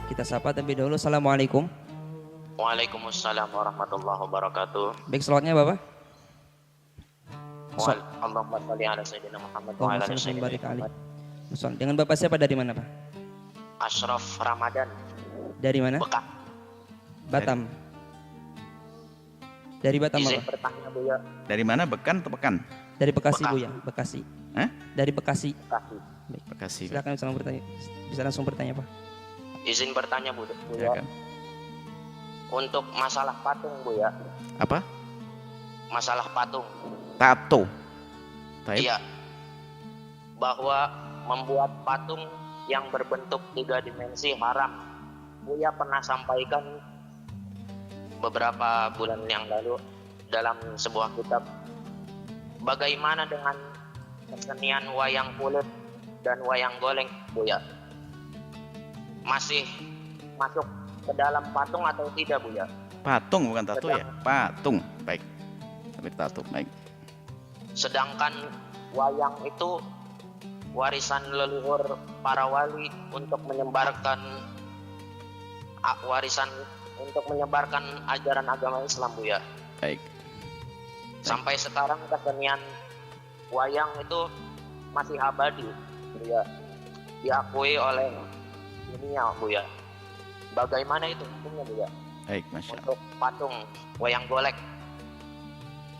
Kita sapa terlebih dahulu. Assalamualaikum. Waalaikumsalam warahmatullahi wabarakatuh. Baik, selawatnya Bapak. Allahumma shalli ala sayyidina Muhammad wa ala ali sayyidina Muhammad. Dengan Bapak siapa, dari mana Pak? Ashraf Ramadan. Dari mana? Bekah. Batam. Dari Batam Izin Bapak. bertanya Buya. Dari mana? Bekan atau Pekan? Dari Bekasi Bekasi. Buya, Bekasi. Hah? Dari Bekasi. Kasih. Baik. Bekasi. Silakan bisa langsung bertanya Pak. Izin bertanya Buya. Silakan. Untuk masalah patung Buya. Apa? Masalah patung. Tato. Taib. Iya. Bahwa membuat patung yang berbentuk 3 dimensi haram. Buya pernah sampaikan beberapa bulan yang lalu dalam sebuah kitab. Bagaimana dengan kesenian wayang kulit dan wayang golek, Buya? Masih masuk ke dalam patung atau tidak, Buya? Patung bukan tato ya? Patung. Baik. Tapi tato. Baik. Sedangkan wayang itu warisan leluhur para wali untuk menyebarkan ajaran agama Islam, Buya. Baik. Sampai sekarang kesenian wayang itu masih abadi, Buya. Diakui oleh dunia, Buya. Bagaimana itu hukumnya, Buya? Baik, Masya Allah. Untuk patung wayang golek.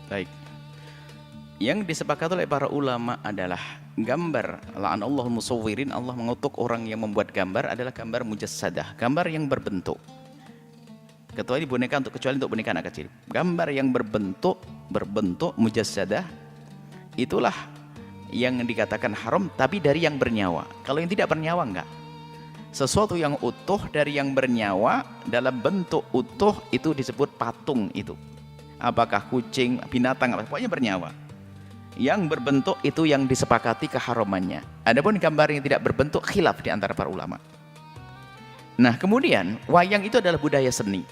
Baik. Yang disepakati oleh para ulama adalah gambar. La'anallahul musawwirin, Allah mengutuk orang yang membuat gambar adalah gambar mujassadah, gambar yang berbentuk. Kecuali untuk boneka anak kecil. Gambar yang berbentuk mujassadah itulah yang dikatakan haram, tapi dari yang bernyawa. Kalau yang tidak bernyawa enggak. Sesuatu yang utuh dari yang bernyawa dalam bentuk utuh itu disebut patung itu. Apakah kucing, binatang, pokoknya bernyawa. Yang berbentuk itu yang disepakati keharamannya. Adapun gambar yang tidak berbentuk khilaf di antara para ulama. Nah, kemudian wayang itu adalah budaya seni.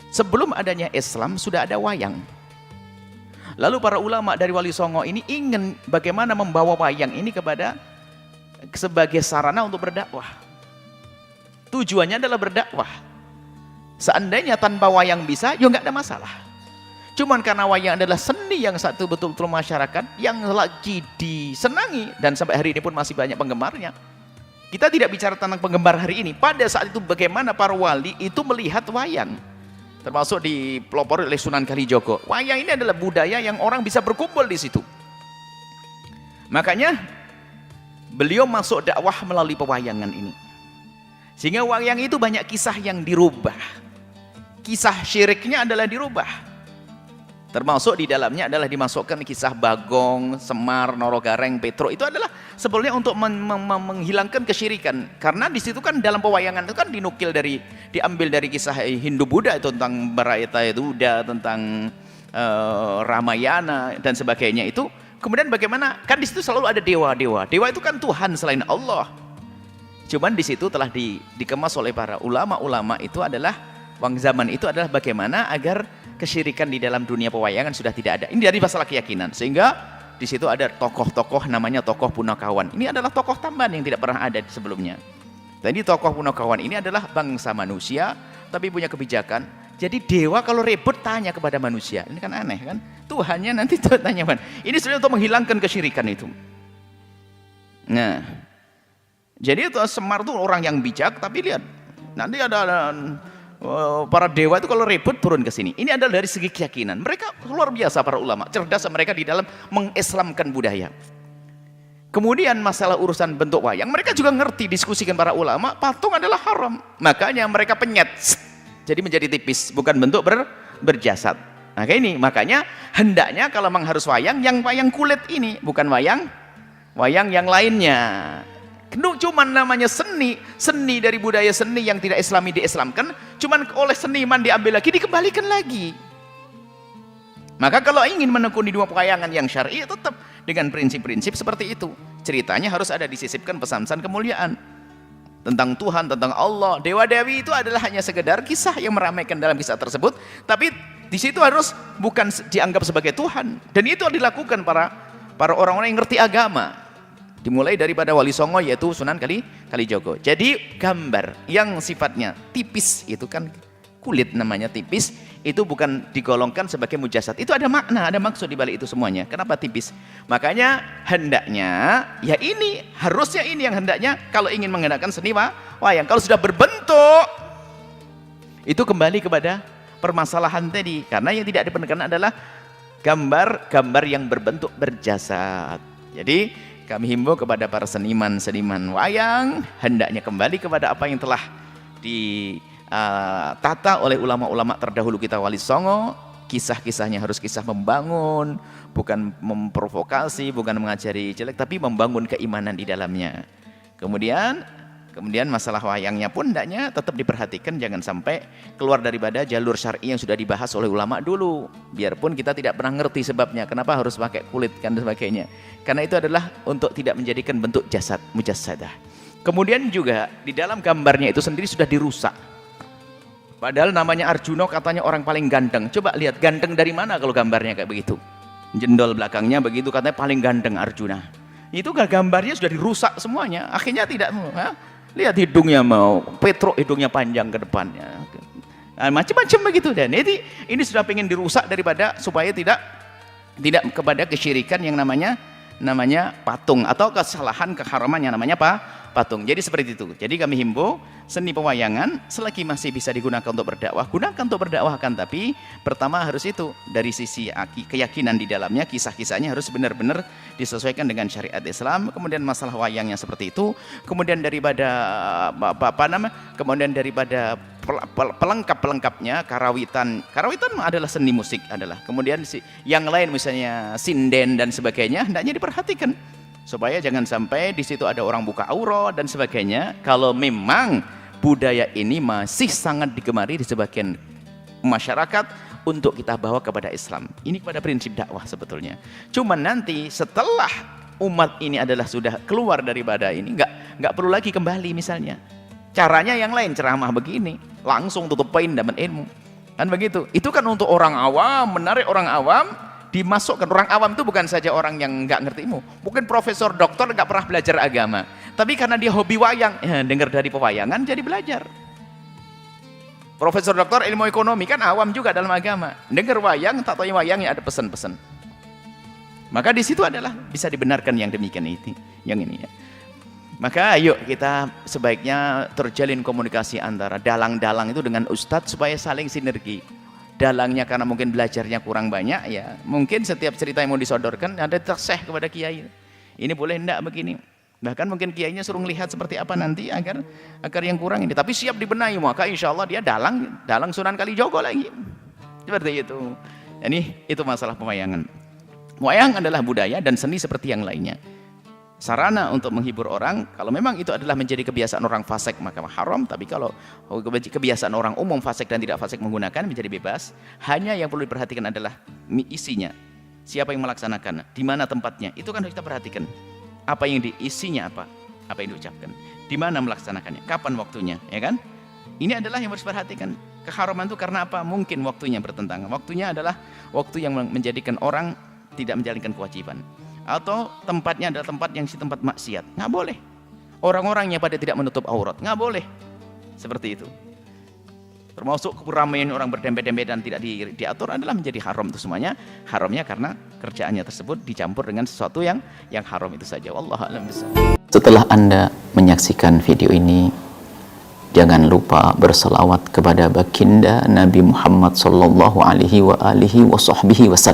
Sebelum adanya Islam sudah ada wayang. Lalu para ulama dari Wali Songo ini ingin bagaimana membawa wayang ini sebagai sarana untuk berdakwah. Tujuannya adalah berdakwah. Seandainya tanpa wayang bisa, ya nggak ada masalah. Cuman karena wayang adalah seni yang satu betul-betul masyarakat yang lagi disenangi dan sampai hari ini pun masih banyak penggemarnya. Kita tidak bicara tentang penggemar hari ini. Pada saat itu bagaimana para wali itu melihat wayang. Termasuk dipelopori oleh Sunan Kalijogo. Wayang ini adalah budaya yang orang bisa berkumpul di situ. Makanya beliau masuk dakwah melalui pewayangan ini. Sehingga wayang itu banyak kisah yang dirubah. Kisah syiriknya adalah dirubah. Termasuk di dalamnya adalah dimasukkan kisah Bagong, Semar, Norogareng, Petro. Itu adalah sebetulnya untuk menghilangkan kesyirikan. Karena di situ kan dalam pewayangan itu kan diambil dari kisah Hindu-Buddha itu tentang Bharata Yuddha, tentang Ramayana dan sebagainya itu. Kemudian bagaimana? Kan di situ selalu ada dewa-dewa. Dewa itu kan Tuhan selain Allah. Cuman di situ telah dikemas oleh para ulama-ulama itu adalah zaman itu adalah bagaimana agar kesyirikan di dalam dunia pewayangan sudah tidak ada. Ini dari masalah keyakinan. Sehingga di situ ada tokoh-tokoh namanya tokoh Punakawan. Ini adalah tokoh tambahan yang tidak pernah ada sebelumnya. Jadi tokoh Punakawan ini adalah bangsa manusia tapi punya kebijakan. Jadi dewa kalau ribut tanya kepada manusia. Ini kan aneh kan? Tuhannya nanti tanya kan. Ini sebenarnya untuk menghilangkan kesyirikan itu. Nah, jadi itu Semar itu orang yang bijak, tapi lihat nanti ada para dewa itu kalau ribut turun ke sini. Ini adalah dari segi keyakinan. Mereka luar biasa para ulama, cerdas mereka di dalam mengislamkan budaya. Kemudian masalah urusan bentuk wayang, mereka juga ngerti, diskusikan para ulama, patung adalah haram. Makanya mereka penyet, jadi menjadi tipis, bukan bentuk berjasad. Nah kayak ini, makanya hendaknya kalau memang harus wayang, yang wayang kulit ini, bukan wayang yang lainnya. Cuman namanya seni dari budaya seni yang tidak islami diislamkan, cuman oleh seniman diambil lagi, dikembalikan lagi. Maka kalau ingin menekuni dua pewayangan yang syar'i, tetap dengan prinsip-prinsip seperti itu. Ceritanya harus ada disisipkan pesan-pesan kemuliaan tentang Tuhan, tentang Allah. Dewa-dewi itu adalah hanya sekedar kisah yang meramaikan dalam kisah tersebut, tapi di situ harus bukan dianggap sebagai Tuhan. Dan itu dilakukan para orang-orang yang ngerti agama. Dimulai daripada Wali Songo yaitu Sunan Kalijogo. Jadi gambar yang sifatnya tipis itu kan kulit namanya tipis, itu bukan digolongkan sebagai mujasad. Itu ada makna, ada maksud di balik itu semuanya. Kenapa tipis? Makanya hendaknya ya ini, harusnya ini yang hendaknya kalau ingin menggunakan seni wayang. Kalau sudah berbentuk itu kembali kepada permasalahan tadi, karena yang tidak diperkenankan adalah gambar-gambar yang berbentuk berjasad. Jadi kami himbau kepada para seniman-seniman wayang hendaknya kembali kepada apa yang telah ditata oleh ulama-ulama terdahulu kita Wali Songo. Kisah-kisahnya harus kisah membangun, bukan memprovokasi, bukan mengajari jelek, tapi membangun keimanan di dalamnya. Kemudian masalah wayangnya pun hendaknya tetap diperhatikan, jangan sampai keluar daripada jalur syar'i yang sudah dibahas oleh ulama dulu. Biarpun kita tidak pernah ngerti sebabnya, kenapa harus pakai kulit dan sebagainya. Karena itu adalah untuk tidak menjadikan bentuk jasad, mujassadah. Kemudian juga di dalam gambarnya itu sendiri sudah dirusak. Padahal namanya Arjuna katanya orang paling ganteng. Coba lihat ganteng dari mana kalau gambarnya kayak begitu. Jendol belakangnya begitu katanya paling ganteng Arjuna. Itu gambarnya sudah dirusak semuanya. Akhirnya tidak mau. Lihat hidungnya mau, Petro hidungnya panjang ke depannya, macam-macam begitu. Dan ini sudah pengen dirusak daripada supaya tidak kepada kesyirikan yang namanya patung atau kesalahan keharaman yang namanya patung. Jadi seperti itu. Jadi kami himbau seni pewayangan selagi masih bisa digunakan untuk berdakwah, gunakan untuk berdakwahkan, tapi pertama harus itu dari sisi keyakinan di dalamnya, kisah-kisahnya harus benar-benar disesuaikan dengan syariat Islam. Kemudian masalah wayangnya seperti itu. Kemudian daripada pelengkap-pelengkapnya, karawitan adalah seni musik adalah. Kemudian yang lain misalnya sinden dan sebagainya hendaknya diperhatikan supaya jangan sampai di situ ada orang buka aurat dan sebagainya. Kalau memang budaya ini masih sangat digemari di sebagian masyarakat untuk kita bawa kepada Islam, ini kepada prinsip dakwah sebetulnya. Cuman nanti setelah umat ini adalah sudah keluar daripada ini, nggak perlu lagi kembali. Misalnya caranya yang lain, ceramah begini langsung tutup poin dapat ilmu kan begitu. Itu kan untuk orang awam, menarik orang awam, dimasukkan. Orang awam itu bukan saja orang yang nggak ngerti ilmu, mungkin profesor doktor nggak pernah belajar agama, tapi karena dia hobi wayang, dengar dari pewayangan jadi belajar. Profesor doktor ilmu ekonomi kan awam juga dalam agama, dengar wayang, tak tahu wayangnya ada pesan-pesan, maka di situ adalah bisa dibenarkan yang demikian itu, yang ini ya. Maka ayo kita sebaiknya terjalin komunikasi antara dalang-dalang itu dengan ustadz supaya saling sinergi. Dalangnya karena mungkin belajarnya kurang banyak, ya mungkin setiap cerita yang mau disodorkan ada terseh kepada kiai, ini boleh enggak begini, bahkan mungkin kiainya suruh lihat seperti apa nanti agar yang kurang ini, tapi siap dibenahi, maka insya Allah dia dalang Sunan Kalijogo lagi, seperti itu. Ini itu masalah pewayangan. Wayang adalah budaya dan seni seperti yang lainnya, sarana untuk menghibur orang. Kalau memang itu adalah menjadi kebiasaan orang fasik maka haram, tapi kalau kebiasaan orang umum fasik dan tidak fasik menggunakan menjadi bebas. Hanya yang perlu diperhatikan adalah isinya, siapa yang melaksanakan, di mana tempatnya, itu kan harus kita perhatikan. Apa yang diisinya, apa yang diucapkan, di mana melaksanakannya, kapan waktunya, ya kan? Ini adalah yang harus diperhatikan. Keharaman itu karena apa? Mungkin waktunya bertentangan. Waktunya adalah waktu yang menjadikan orang tidak menjalankan kewajiban, atau tempatnya adalah tempat yang tempat maksiat, nggak boleh. Orang-orangnya pada tidak menutup aurat, nggak boleh seperti itu. Termasuk keramaian orang berdempet-dempet dan tidak diatur adalah menjadi haram. Itu semuanya haramnya karena kerjaannya tersebut dicampur dengan sesuatu yang haram itu saja. Wallahu a'lam bishawab. Setelah Anda menyaksikan video ini, jangan lupa berselawat kepada baginda Nabi Muhammad sallallahu alaihi wa alihi wa sahbihi wasallam.